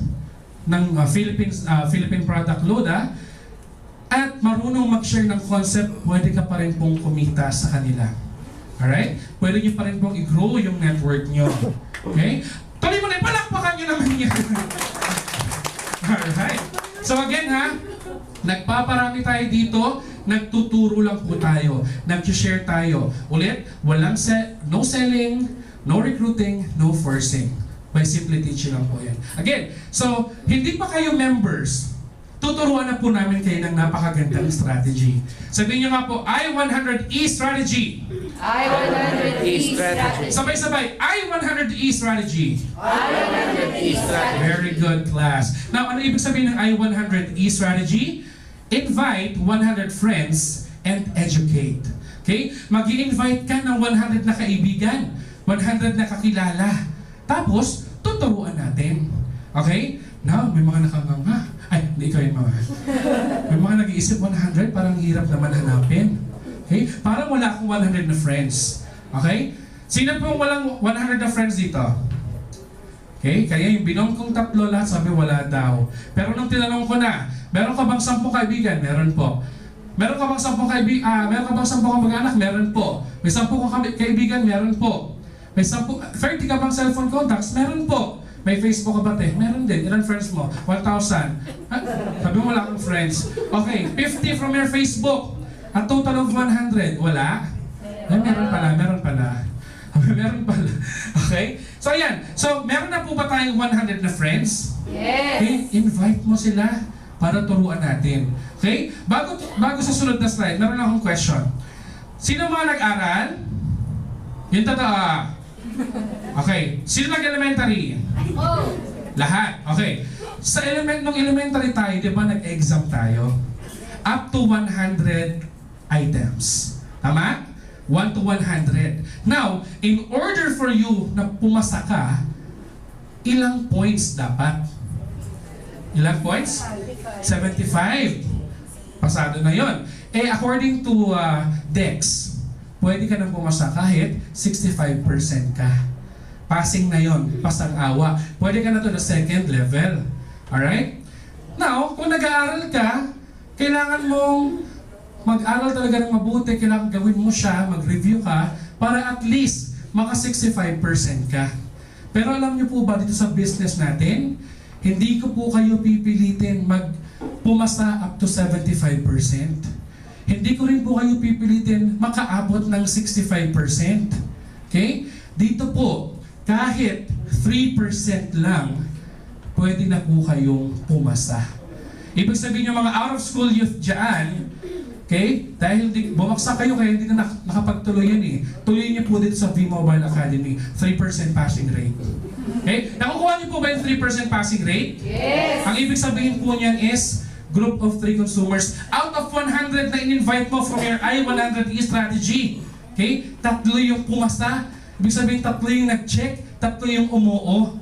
ng Philippine product load, at marunong mag-share ng concept, pwede ka pa rin pong kumita sa kanila. Alright? Pwede nyo pa rin pong i-grow yung network nyo. Okay? Tuloy mo na, palakpakan nyo naman yan. Alright? So again nagpaparami tayo dito, nagtuturo lang po tayo, nag-share tayo. Ulit, no selling, no recruiting, no forcing. By simply teaching lang po yan. Again, so hindi pa kayo members, tuturuan na po namin kayo ng napakagandang strategy. Sabihin nyo nga po, I-100E strategy. I-100E strategy. Sabay-sabay, I-100E strategy. I-100E strategy. Very good, class. Now, ano ibig sabihin ng I-100E strategy? Invite 100 friends and educate. Okay? Mag-i-invite ka ng 100 na kaibigan, 100 na kakilala. Tapos, tuturuan natin. Okay? Now, may mga nakanganga. Ay, hindi ikaw yung mga. May mga nag-iisip 100, parang hirap naman hanapin. Okay? Parang wala akong 100 na friends. Okay? Sino pong walang 100 na friends dito? Okay? Kaya yung binom kong tatlo lahat, sabi wala daw. Pero nung tinanong ko na, meron ka bang 10 kaibigan? Meron po. Meron ka bang 10 kaibigan? Meron ka bang 10 kamag-anak? Meron po. May 10 kaibigan? Meron po. May 30 ka bang cellphone contacts? Meron po. May Facebook ka ba, te? Meron din. Ilan friends mo? 1,000. Sabi mo wala kang friends. Okay, 50 from your Facebook. A total of 100. Wala? Ay, meron pala. Meron pala. Okay? So, ayan. So, meron na po ba tayong 100 na friends? Yes. Okay? Invite mo sila para turuan natin. Okay? Bago sa sunod na slide, meron akong question. Sino mga nag-aral? Yung totoo. Okay. Sino nag-elementary? Oh. Lahat. Okay. Sa nung elementary tayo, di ba nag-exam tayo? Up to 100 items. Tama? 1 to 100. Now, in order for you na pumasa ka, ilang points dapat? Ilang points? 75. Pasado na yon. Eh, according to DEX, pwede ka nang pumasa kahit 65% ka. Passing na yon, pasang-awa. Pwede ka na to na second level. Alright? Now, kung nag-aaral ka, kailangan mong mag-aral talaga ng mabuti, kailangan gawin mo siya, mag-review ka, para at least maka 65% ka. Pero alam niyo po ba dito sa business natin, hindi ko po kayo pipilitin pumasa up to 75%. Hindi ko rin po kayo pipilitin makaabot ng 65%. Okay? Dito po, kahit 3% lang, pwede na po kayong pumasa. Ibig sabihin yung mga out-of-school youth dyan, okay? Dahil bumagsak kayo kaya hindi na nakapagtuloy yan eh. Tuloy niyo po dito sa V-Mobile Academy, 3% passing rate. Okay? Nakukuha niyo po ba yung 3% passing rate? Yes. Ang ibig sabihin po niyan is, group of 3 consumers, out of 100 na in-invite mo from your I-100E strategy. Okay? 3 yung pumasa. Ibig sabihin 3 yung nag-check, 3 yung umuo.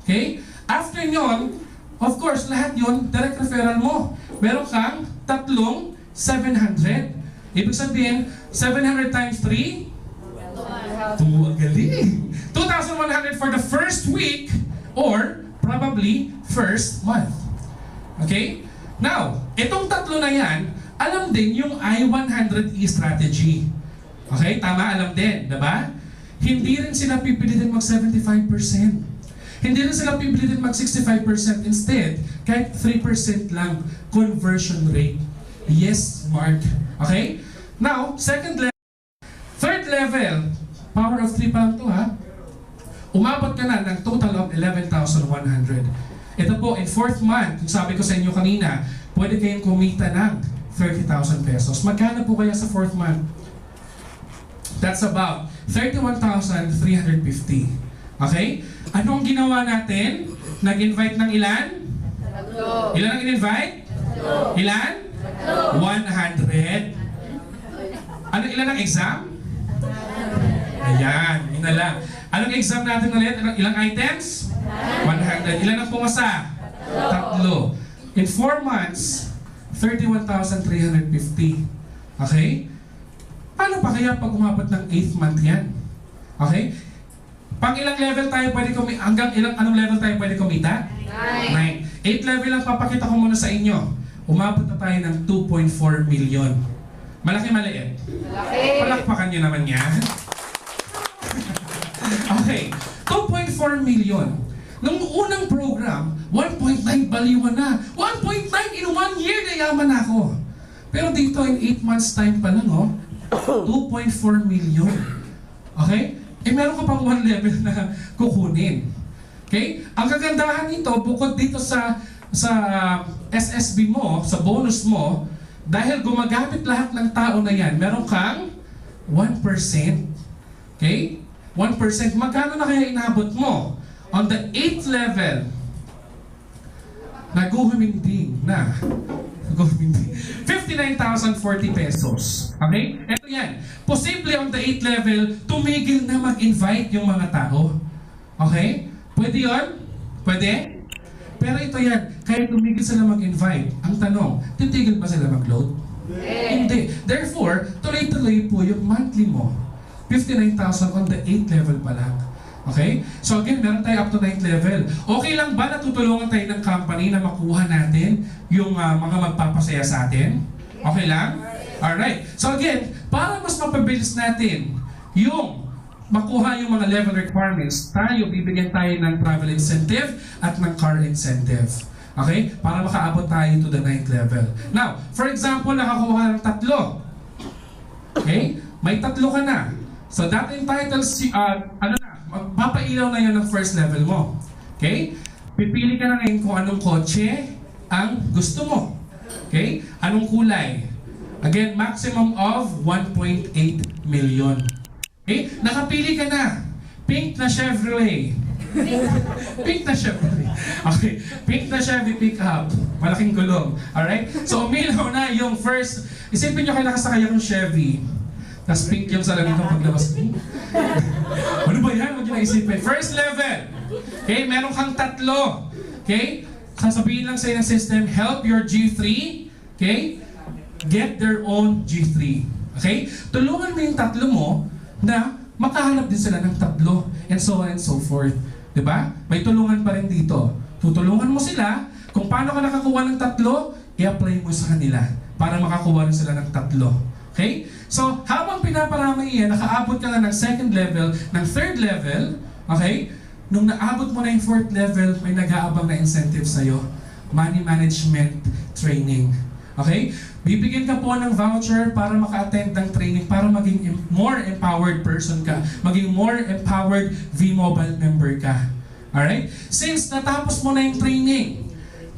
Okay? After nyon, of course, lahat yun, direct referral mo. Meron kang 3 700. Ibig sabihin, 700 times 3? 2. Ang galing. 2,100 for the first week or probably first month. Okay? Now, itong 3 na yan, alam din yung I-100E strategy. Okay? Tama, alam din. Diba? Hindi rin sila pipilitin mag 75%. Hindi rin sila pipilitin mag 65%. Instead, kahit 3% lang conversion rate. Yes, Mark. Okay? Now, second level. Third level, power of 3 pa lang to ha. Umabot ka na ng total of 11,100. Ito po, in 4th month, yung sabi ko sa inyo kanina, pwede kayong kumita ng 30,000 pesos. Magkano po kaya sa 4th month? That's about 31,350. Okay? Anong ginawa natin? Nag-invite ng ilan? Ilan ang in-invite? Ilan? 100. Ano ilan ang exam? Ayan, yun na lang. Anong exam natin ulit? Ilang items? 100. Ilan ang pumasa? 3. In 4 months, 31,350. Okay? Paano pa kaya pag umabot ng 8th month yan? Okay? Pang ilang level tayo pwede kumita? Hanggang anong level tayo pwede kumita? 9. 8 level lang papakita ko muna sa inyo. Umabot na tayo ng 2.4 million. Malaki maliit? Malaki. Palakpakan nyo naman yan. Okay, 2.4 million. Nung unang program, 1.9 baliwan na. 1.9 in 1 year na yaman ako. Pero dito in 8 months time pa lang, 2.4 million. Okay? Eh meron ka pang 1 level na kukunin. Okay? Ang kagandahan nito, bukod dito sa SSB mo, sa bonus mo, dahil gumagamit lahat ng tao na yan, meron kang 1%. Okay? 1%. Magkano na kaya inabot mo? On the 8th level, naguhuminding na. 59,040 pesos. Okay? Ito yan. Posible on the 8th level, tumigil na mag-invite yung mga tao. Okay? Pwede yun? Pwede? Pero ito yan, kahit tumigil sila mag-invite, ang tanong, titigil ba sila mag-load? Hindi. Therefore, tuloy-tuloy po yung monthly mo. 59,000 on the 8th level pa lang. Okay? So again, meron tayo up to 9th level. Okay lang ba na tutulungan tayo ng company na makuha natin yung mga magpapasaya sa atin? Okay lang? Alright. So again, para mas mapabilis natin yung makuha yung mga level requirements, bibigyan tayo ng travel incentive at ng car incentive. Okay? Para makaabot tayo to the 9th level. Now, for example, nakakuha ng 3. Okay? May 3 ka na. So that entitles, magpapailaw na yun ng first level mo. Okay? Pipili ka na ngayon kung anong kotse ang gusto mo. Okay? Anong kulay? Again, maximum of 1.8 million. Okay? Nakapili ka na. Pink na Chevrolet. Pink na Chevrolet. Okay. Pink na Chevy pickup. Malaking gulong. Alright? So, umilaw na yung first. Isipin nyo kayo nakasakay akong Chevy. Tapos pink yung salamin ko paglabas ko. Ano ba yan? Huwag nyo naisipin. First level. Okay? Meron kang 3. Okay? Sasabihin lang sa'yo ng system, help your G3. Okay? Get their own G3. Okay? Tulungan mo yung 3 mo na makahanap din sila ng 3 and so on and so forth. Diba? May tulungan pa rin dito. Tutulungan mo sila kung paano ka nakakuha ng 3, i-apply mo sa kanila para makakuha rin sila ng 3. Okay? So, habang pinaparami yan, nakaabot ka na ng 2nd level, ng 3rd level, okay? Nung naabot mo na yung 4th level, may nag-aabang na incentive sa'yo. Money management training. Okay? Bibigyan ka po ng voucher para maka-attend ng training, para maging more empowered person ka, maging more empowered V-Mobile member ka. Alright? Since natapos mo na yung training,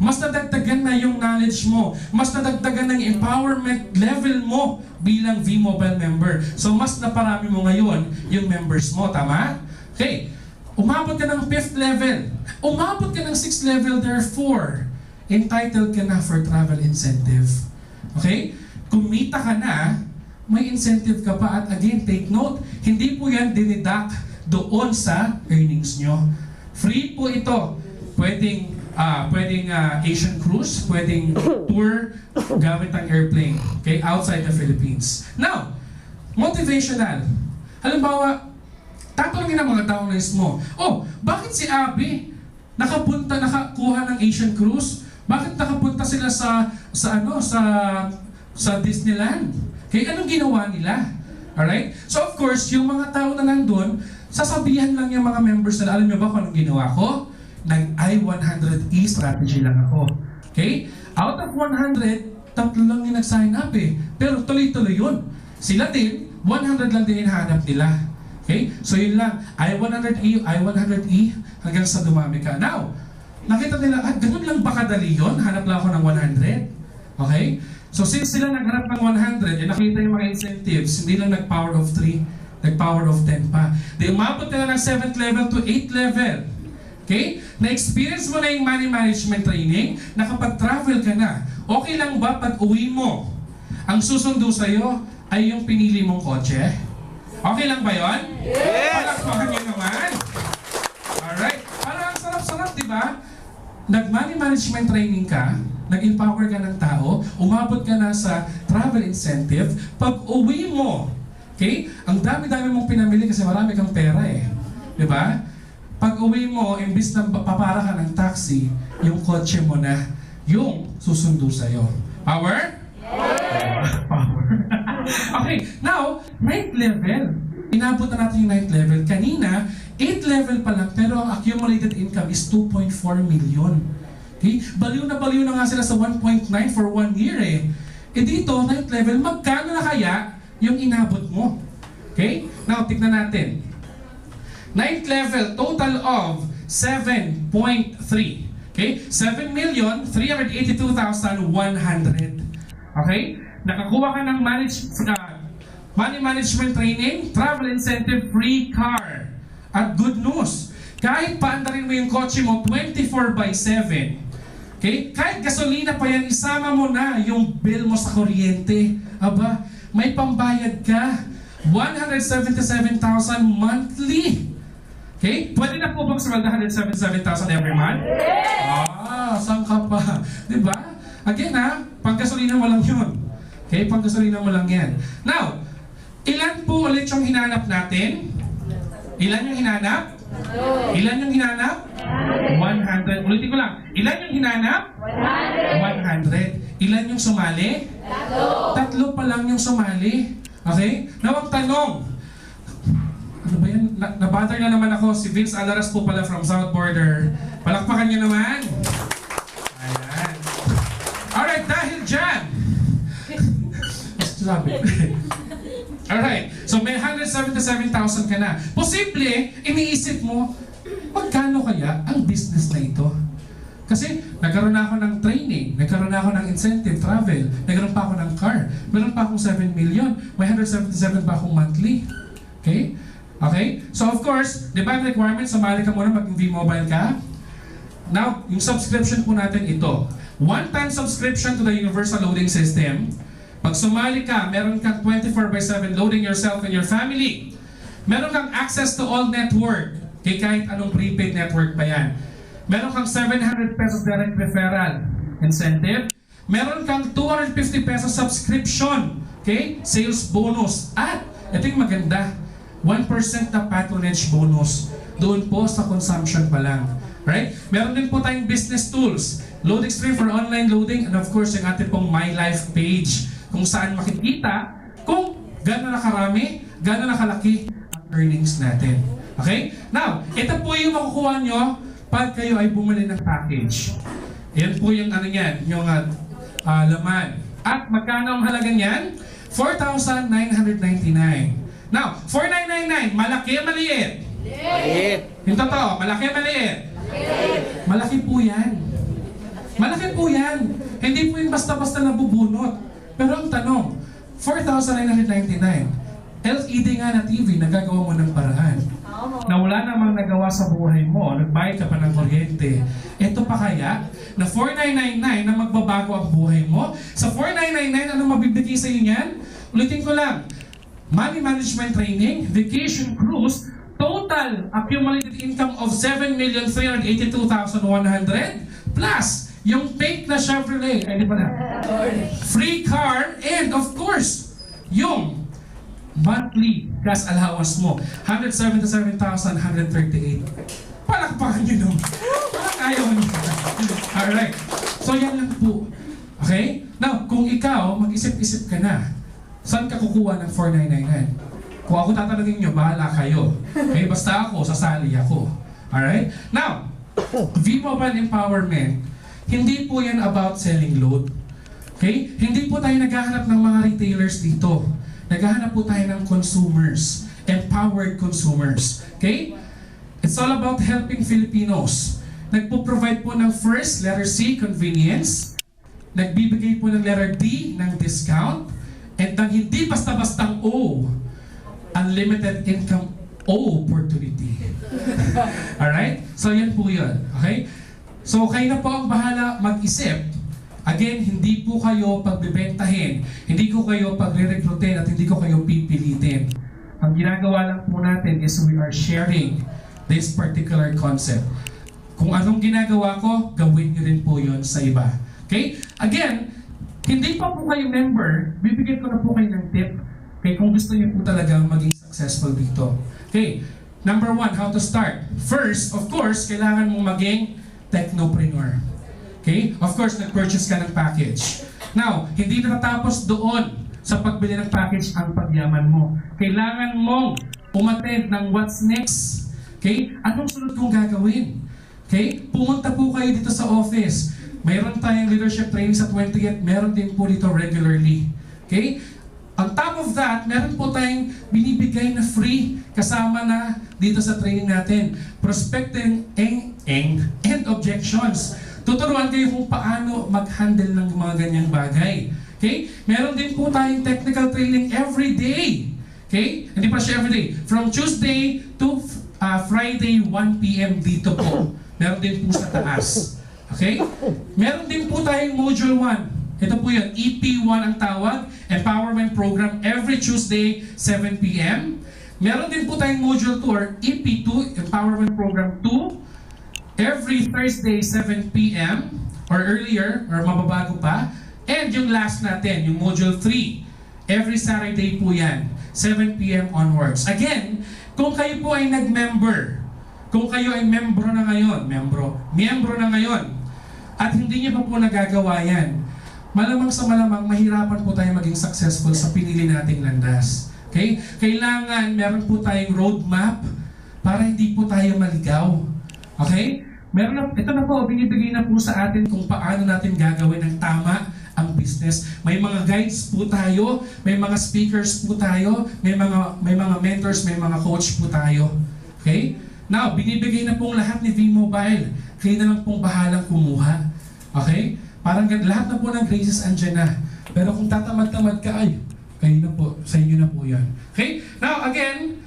mas nadagdagan na yung knowledge mo, mas nadagdagan ng empowerment level mo bilang V-Mobile member. So mas naparami mo ngayon yung members mo, tama? Okay. Umabot ka ng 5th level. Umabot ka ng 6th level, therefore, entitled ka na for travel incentive. Okay? Kumita ka na, may incentive ka pa. At again, take note, hindi po yan dinidak doon sa earnings nyo. Free po ito. Pwedeng Asian cruise, pwedeng tour gamit ang airplane, okay, outside the Philippines. Now, motivational. Halimbawa, tatanungin ng mga downlines mo, bakit si Abby nakakuha ng Asian cruise? Bakit nakapunta sila sa Disneyland? Okay, anong ginawa nila? Alright? So of course, yung mga tao na nandun, sasabihan lang yung mga members nila, alam niyo ba kung anong ginawa ko? nag-I-100E strategy lang ako. Okay? Out of 100, tatlo lang yung nag-sign up eh. Pero tuloy-tuloy yun. Sila din, 100 lang din hinahanap nila. Okay? So yun lang, I-100E, I-100E, hanggang sa dumami ka. Now, nakita nila, ganun lang ba kadali yun? Hanap lang ako ng 100. Okay? So since sila naghanap ng 100, nakita yung mga incentives, hindi lang nag-power of 3, nag-power of 10 pa. Di umabot nila ng 7th level to 8th level. Okay? Na-experience mo na yung money management training, nakapag-travel ka na. Okay lang ba pag uwi mo, ang susundo sa'yo ay yung pinili mong kotse? Okay lang ba yun? Yes! Palakpakan nyo naman. Alright. Parang ang sarap-sarap, di ba? Nag-money management training ka, nag-empower ka ng tao, umabot ka na sa travel incentive, pag uwi mo, okay? Ang dami-dami mong pinamili kasi marami kang pera eh. Di ba? Pag uwi mo, imbis na papara ka ng taxi, yung kotse mo na yung susundo sa'yo. Power? Yes! Power. Okay, now, 9th level. Inabot na natin yung 9th level. Kanina, 8th level pa lang, pero ang accumulated income is 2.4 million. Okay? Baliw na nga sila sa 1.9 for 1 year eh. Eh dito, 9th level, magkano na kaya yung inabot mo? Okay? Now, tignan natin. 9th level, total of 7.3. Okay? 7,382,100. Okay? Nakakuha ka ng money management training, travel incentive, free car. At good news, kahit paandarin mo yung kotse mo 24/7, okay? Kahit gasolina pa yan, isama mo na yung bill mo sa kuryente. Aba, may pambayad ka. 177,000 monthly. Okay? Pwede na po bang sweldo 177,000 every month? Saan ka pa? Diba? Again panggasolina mo lang yun. Okay? Panggasolina mo lang yan. Now, ilan po ulit yung hinanap natin? Ilan yung hinanap? Ilan yung hinanap? 100. Ulitin ko lang. Ilan yung hinanap? 100. Ilan yung sumali? Tatlo pa lang yung sumali. Okay? Now, ang tanong, ano ba yan? Nabother na naman ako. Si Vince Alaras po pala from South Border. Palakpakan niyo naman. Ayan. Alright, dahil dyan. Sabi. Alright, so may 177,000 ka na. Posible, iniisip mo, magkano kaya ang business na ito? Kasi nagkaroon na ako ng training, nagkaroon na ako ng incentive, travel, nagkaroon pa ako ng car, meron pa akong 7 million, may 177 pa akong monthly. Okay? Okay? So of course, di ba ang requirement, sumali ka muna, maging V-Mobile ka. Now, yung subscription po natin ito. One-time subscription to the Universal Loading System. Pag sumali ka, meron kang 24/7 loading yourself and your family. Meron kang access to all network. Okay, kahit anong prepaid network pa yan. Meron kang 700 pesos direct referral incentive. Meron kang 250 pesos subscription. Okay, sales bonus. At, ito yung maganda, 1% na patronage bonus. Doon po sa consumption pa lang. Right? Meron din po tayong business tools. Loading stream for online loading, and of course, yung ating pong My Life page, kung saan makikita kung gano'n na karami, gano'n na kalaki ang earnings natin. Okay? Now, ito po yung makukuha nyo pag kayo ay bumili ng package. Yan po yung ano yan, yung laman. At magkano ang halaga niyan? 4,999. Now, 4,999, malaki o maliit? Maliit. Yung totoo, malaki o maliit? Malaki po yan. Malaki po yan. Hindi po yung basta-basta nabubunot. Pero ang tanong, 4,999. LED nga na TV, nagagawa mo ng paraan. Na wala namang nagawa sa buhay mo, nagbayad ka pa ng kuryente. Ito pa kaya, na 4,999 na magbabago ang buhay mo? Sa 4,999, ano mabibigay sa iyo niyan? Ulitin ko lang, money management training, vacation cruise, total accumulated income of 7,382,100 plus yung paint na Chevrolet, ay di pa na, free car, and of course, yung monthly gas allowance mo, 177,138. Palakpakan nyo nung. Parang ayaw nyo. Alright. So yan lang po. Okay? Now, kung ikaw, mag-isip-isip ka na, saan ka kukuha ng 4,999? Kung ako tatanungin nyo, bahala kayo. Okay? Basta ako, sasali ako. Alright? Now, V-Mobile Empowerment, hindi po yan about selling load. Okay? Hindi po tayo naghahanap ng mga retailers dito. Naghahanap po tayo ng consumers, empowered consumers. Okay? It's all about helping Filipinos. Nagpo-provide po ng first, letter C, convenience. Nagbibigay po ng letter D, ng discount. And ang hindi basta-bastang O, unlimited income O opportunity. Alright? So yan po yun. Okay? So kayo na po ang bahala mag-isip. Again, hindi po kayo pagbibentahin, hindi ko kayo pagre-recruitin at hindi ko kayo pipilitin. Ang ginagawa lang po natin is we are sharing this particular concept. Kung anong ginagawa ko, gawin niyo rin po yun sa iba. Okay? Again, hindi pa po kayo member, bibigyan ko na po kayo ng tip. Okay, kung gusto niyo po talaga maging successful dito. Okay, number 1, how to start. First, of course, kailangan mong maging technopreneur. Okay? Of course, nag-purchase ka ng package. Now, hindi natatapos doon sa pagbili ng package ang pagyaman mo. Kailangan mong umattend ng what's next. Okay? Anong sunod kong gagawin? Okay? Pumunta po kayo dito sa office. Mayroon tayong leadership training sa 20th. Meron din po dito regularly. Okay? On top of that, meron po tayong binibigay na free kasama na dito sa training natin. Prospecting and objections. Tuturuan kayo kung paano mag-handle ng mga ganyang bagay. Okay? Meron din po tayong technical training every day. Okay? Hindi pa siya every day. From Tuesday to Friday, 1 p.m. dito po. Meron din po sa taas. Okay? Meron din po tayong Module 1. Ito po yun. EP1 ang tawag. Empowerment Program every Tuesday, 7 p.m. Meron din po tayong Module 2 or EP2, Empowerment Program 2. Every Thursday, 7 p.m. or earlier, or mababago pa. And yung last natin, yung Module 3. Every Saturday po yan, 7 p.m. onwards. Again, kung kayo po ay nag-member, kung kayo ay membro na ngayon, miyembro na ngayon, at hindi niyo pa po nagagawa yan, malamang sa malamang, mahirapan po tayo maging successful sa pinili nating landas. Okay? Kailangan meron po tayong roadmap para hindi po tayo maligaw. Okay? Meron na, ito na po, binibigay na po sa atin kung paano natin gagawin ng tama ang business. May mga guides po tayo, may mga speakers po tayo, may mga mentors, may mga coach po tayo. Okay? Now, binibigay na pong lahat ni V-Mobile. Kayo na lang pong bahalang kumuha. Okay? Parang lahat na po ng graces andyan na. Pero kung tatamad-tamad ka, ay, kayo na po, sa inyo na po yan. Okay? Now, again,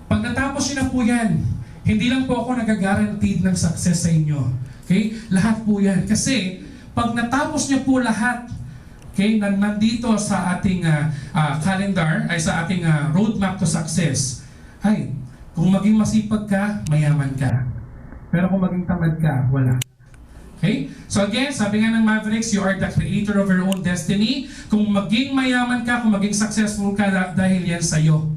pag natapos nyo na po yan, hindi lang po ako nag-guaranteed ng success sa inyo. Okay? Lahat po yan. Kasi, pag natapos niyo po lahat, okay, nandito sa ating calendar, ay sa ating roadmap to success, ay, kung maging masipag ka, mayaman ka. Pero kung maging tamad ka, wala. Okay? So again, sabi nga ng Mavericks, you are the creator of your own destiny. Kung maging mayaman ka, kung maging successful ka, dahil yan sa'yo.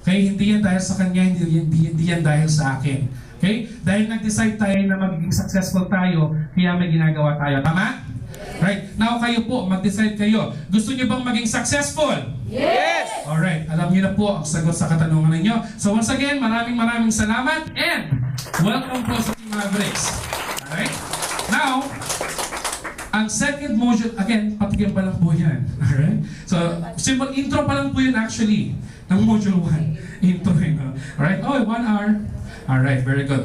Okay? Hindi yan dahil sa kanya, hindi yan dahil sa akin. Okay? Dahil nag-decide tayo na magiging successful tayo, kaya may ginagawa tayo. Tama? Right. Now kayo po, mag-decide kayo. Gusto niyo bang maging successful? Yes! Alright. Alam niyo na po ang sagot sa katanungan ninyo. So once again, maraming salamat and welcome po sa Team Mavericks. Alright? Now, ang second module, again, patigyan pa lang po yan. Alright? So, simple intro pa lang po yun actually ng module 1. Intro yun. Alright? Oh, 1 hour. Alright, very good.